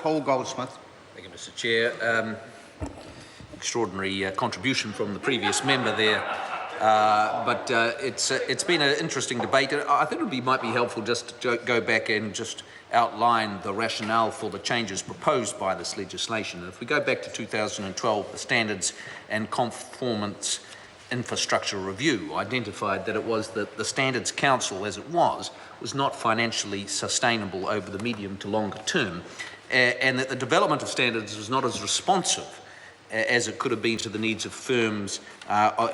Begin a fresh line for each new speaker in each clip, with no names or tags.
Paul Goldsmith.
Thank you, Mr. Chair. Extraordinary contribution from the previous member there, but it's been an interesting debate. I think might be helpful just to go back and just outline the rationale for the changes proposed by this legislation. And if we go back to 2012, the Standards and Conformance Infrastructure Review identified that it was that the Standards Council, as it was not financially sustainable over the medium to longer term, and that the development of standards was not as responsive as it could have been to the needs of firms,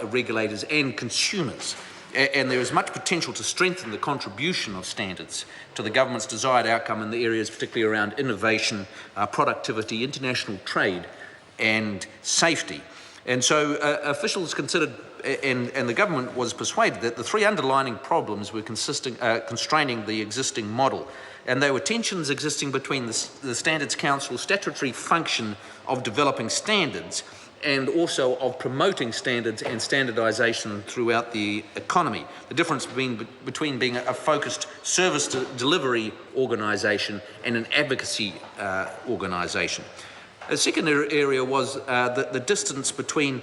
regulators and consumers. And there is much potential to strengthen the contribution of standards to the government's desired outcome in the areas particularly around innovation, productivity, international trade and safety. And so officials considered, and the government was persuaded, that the three underlying problems were constraining the existing model. And there were tensions existing between the Standards Council's statutory function of developing standards and also of promoting standards and standardisation throughout the economy. The difference between being a focused service delivery organisation and an advocacy organisation. A second area was the distance between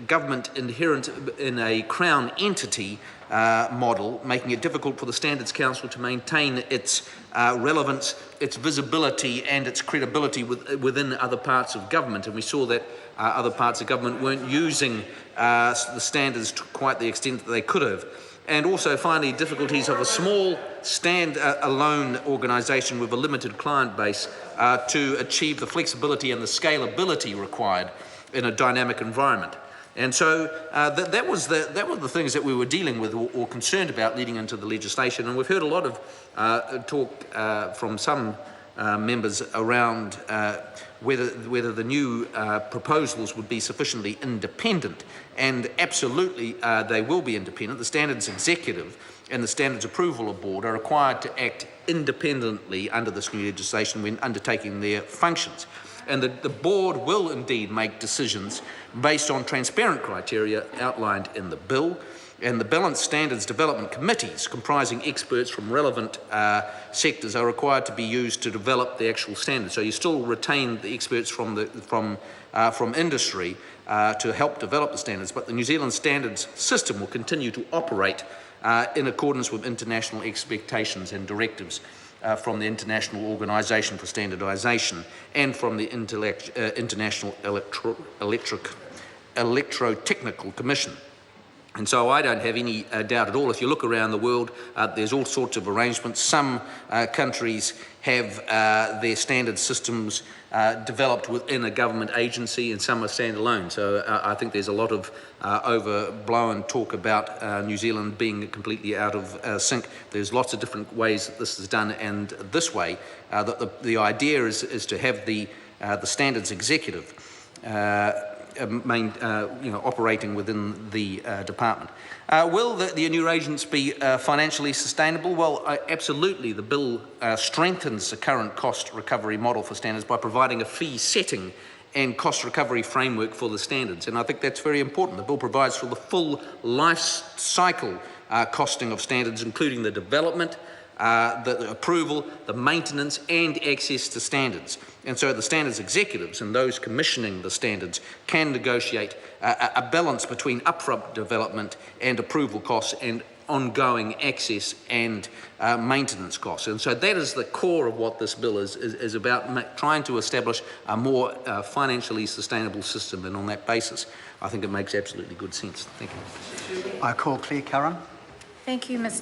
government inherent in a Crown entity model, making it difficult for the Standards Council to maintain its relevance, its visibility and its credibility within other parts of government. And we saw that other parts of government weren't using the standards to quite the extent that they could have. And also, finally, difficulties of a small stand-alone organisation with a limited client base to achieve the flexibility and the scalability required in a dynamic environment. And so that was the things that we were dealing with or concerned about leading into the legislation. And we've heard a lot of talk from some members around whether the new proposals would be sufficiently independent. And absolutely they will be independent. The Standards Executive and the Standards Approval Board are required to act independently under this new legislation when undertaking their functions. And the board will indeed make decisions based on transparent criteria outlined in the bill, and the Balanced Standards Development Committees, comprising experts from relevant sectors, are required to be used to develop the actual standards. So you still retain the experts from industry to help develop the standards, but the New Zealand standards system will continue to operate in accordance with international expectations and directives from the International Organisation for Standardisation and from the International Electrotechnical Commission. And so I don't have any doubt at all. If you look around the world, there's all sorts of arrangements. Some countries have their standard systems developed within a government agency, and some are standalone. So I think there's a lot of overblown talk about New Zealand being completely out of sync. There's lots of different ways that this is done, and this way, the idea is to have the Standards Executive operating within the department. Will the new agents be financially sustainable? Well, absolutely. The bill strengthens the current cost recovery model for standards by providing a fee setting and cost recovery framework for the standards. And I think that's very important. The bill provides for the full life cycle costing of standards, including the development, the approval, the maintenance and access to standards. And so the standards executives and those commissioning the standards can negotiate a balance between upfront development and approval costs and ongoing access and maintenance costs. And so that is the core of what this bill is about, trying to establish a more financially sustainable system. And on that basis, I think it makes absolutely good sense. Thank you.
I call Claire Curran.
Thank you, Mr.